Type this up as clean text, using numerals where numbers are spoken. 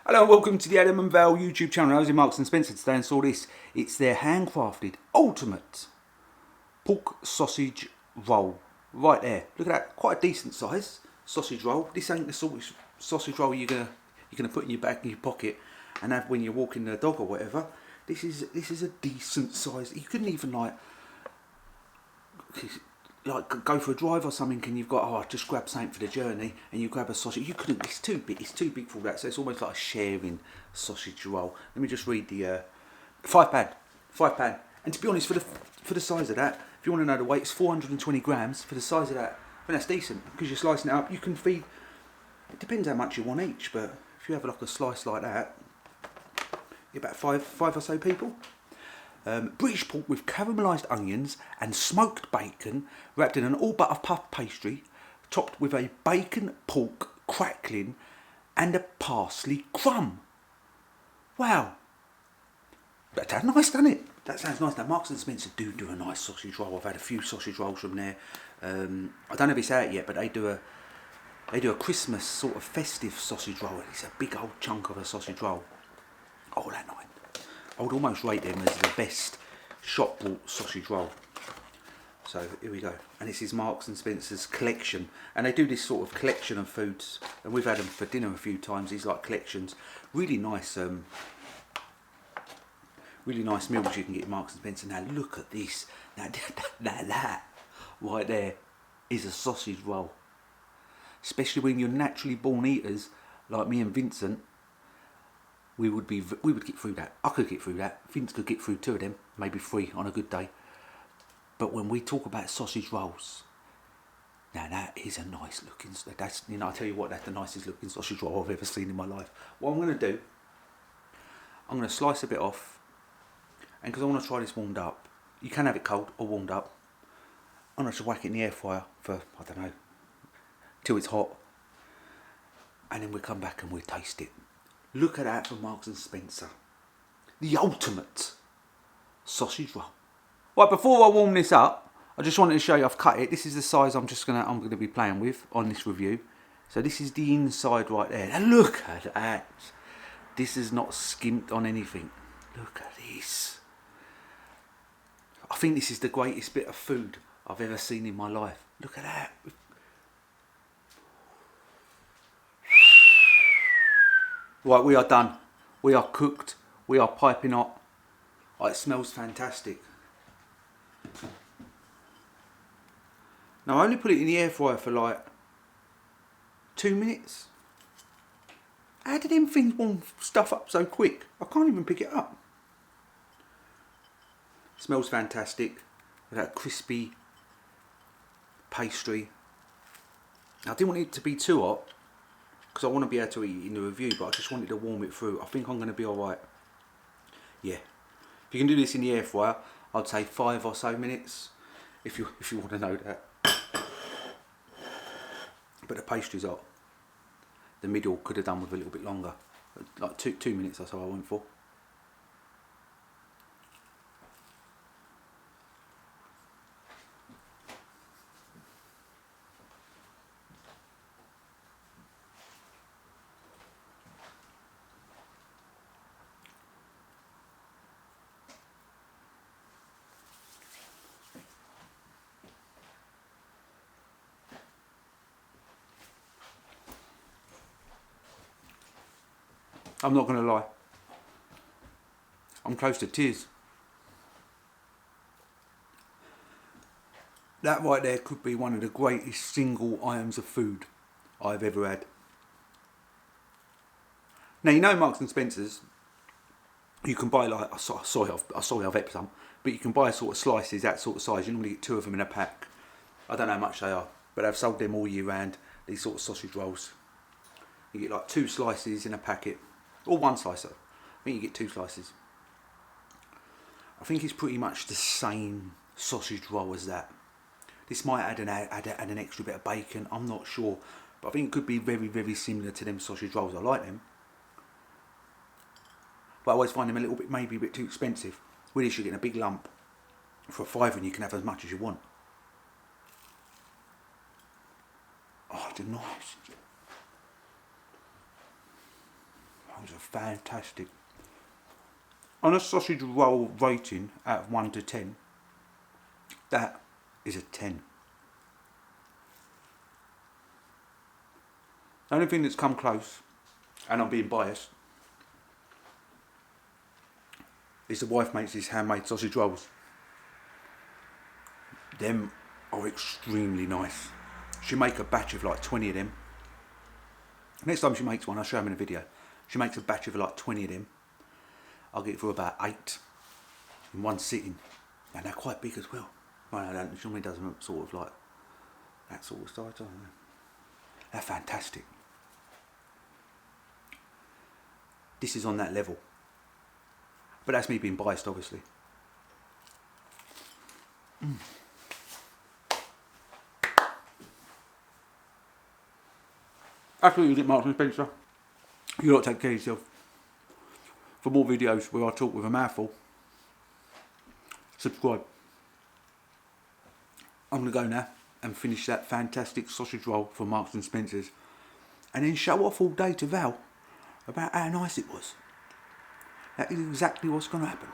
Hello and welcome to the Adam Val YouTube channel. I was in Marks and Spencer today and saw this. It's their handcrafted ultimate pork sausage roll. Right there. Look at that. Quite a decent size sausage roll. This ain't the sort of sausage roll you're gonna put in your back in your pocket and have when you're walking the dog or whatever. This is a decent size. You couldn't even like go for a drive or something and you've got, just grab something for the journey and you grab a sausage. You couldn't, it's too big for that, so it's almost like a sharing sausage roll. Let me just read the £5. And to be honest, for the size of that, if you want to know the weight, it's 420 grams. For the size of that, I think that's decent because you're slicing it up. You can feed, it depends how much you want each, but if you have like a slice like that, you're about five or so people. British pork with caramelised onions and smoked bacon wrapped in an all butter puff pastry topped with a bacon pork crackling and a parsley crumb. Wow, that sounds nice, doesn't it? That sounds nice. Now Marks and Spencer do a nice sausage roll. I've had a few sausage rolls from there. I don't know if it's out yet, but they do a Christmas sort of festive sausage roll. It's a big old chunk of a sausage roll. Oh, that night. I would almost rate them as the best shop bought sausage roll. So here we go, and this is Marks and Spencer's collection, and they do this sort of collection of foods, and we've had them for dinner a few times. These like collections, really nice meals you can get at Marks and Spencer. Now look at this. Now that right there is a sausage roll, especially when you're naturally born eaters like me and Vincent. We would get through that. I could get through that. Vince could get through 2 of them, maybe 3 on a good day. But when we talk about sausage rolls, now that is a nice looking. That's, I tell you what, that's the nicest looking sausage roll I've ever seen in my life. What I'm going to do, I'm going to slice a bit off, and because I want to try this warmed up, you can have it cold or warmed up. I'm going to whack it in the air fryer for, I don't know, till it's hot, and then we'll come back and we'll taste it. Look at that from Marks and Spencer. The ultimate sausage roll. Right, before I warm this up, I just wanted to show you I've cut it. This is the size I'm gonna be playing with on this review. So this is the inside right there. Now look at that. This is not skimped on anything. Look at this. I think this is the greatest bit of food I've ever seen in my life. Look at that. Right, we are done. We are cooked. We are piping hot. Oh, it smells fantastic. Now I only put it in the air fryer for like 2 minutes. How did them things warm stuff up so quick? I can't even pick it up. Smells fantastic. With that crispy pastry. I didn't want it to be too hot, because I want to be able to eat it in the review, but I just wanted to warm it through. I think I'm going to be alright. Yeah. If you can do this in the air fryer, I'd say 5 or so minutes, if you want to know that. But the pastry's hot. The middle could have done with a little bit longer. Like 2 minutes or so I went for. I'm not going to lie. I'm close to tears. That right there could be one of the greatest single items of food I've ever had. Now you know Marks and Spencer's, you can buy like, sorry I've ate some, but you can buy sort of slices that sort of size. You normally get 2 of them in a pack. I don't know how much they are, but I've sold them all year round, these sort of sausage rolls. You get like 2 slices in a packet. Or 1 slice. I think you get 2 slices. I think it's pretty much the same sausage roll as that. This might add an extra bit of bacon, I'm not sure. But I think it could be very, very similar to them sausage rolls. I like them. But I always find them maybe a bit too expensive. With this you're getting a big lump. For £5 and you can have as much as you want. Oh, they're nice. Those are fantastic. On a sausage roll rating out of 1 to 10, that is a 10. The only thing that's come close, and I'm being biased, is the wife makes these handmade sausage rolls. Them are extremely nice. She make a batch of like 20 of them. Next time she makes one, I'll show them in a video. She makes a batch of like 20 of them. I'll get it for about 8 in one sitting. And they're quite big as well. Well, she normally does them sort of like that sort of style, don't they? They're fantastic. This is on that level. But that's me being biased, obviously. That's what you get, Marks and Spencer. You lot take care of yourself. For more videos where I talk with a mouthful, subscribe. I'm going to go now and finish that fantastic sausage roll from Marks and Spencer's, and then show off all day to Val about how nice it was. That is exactly what's going to happen.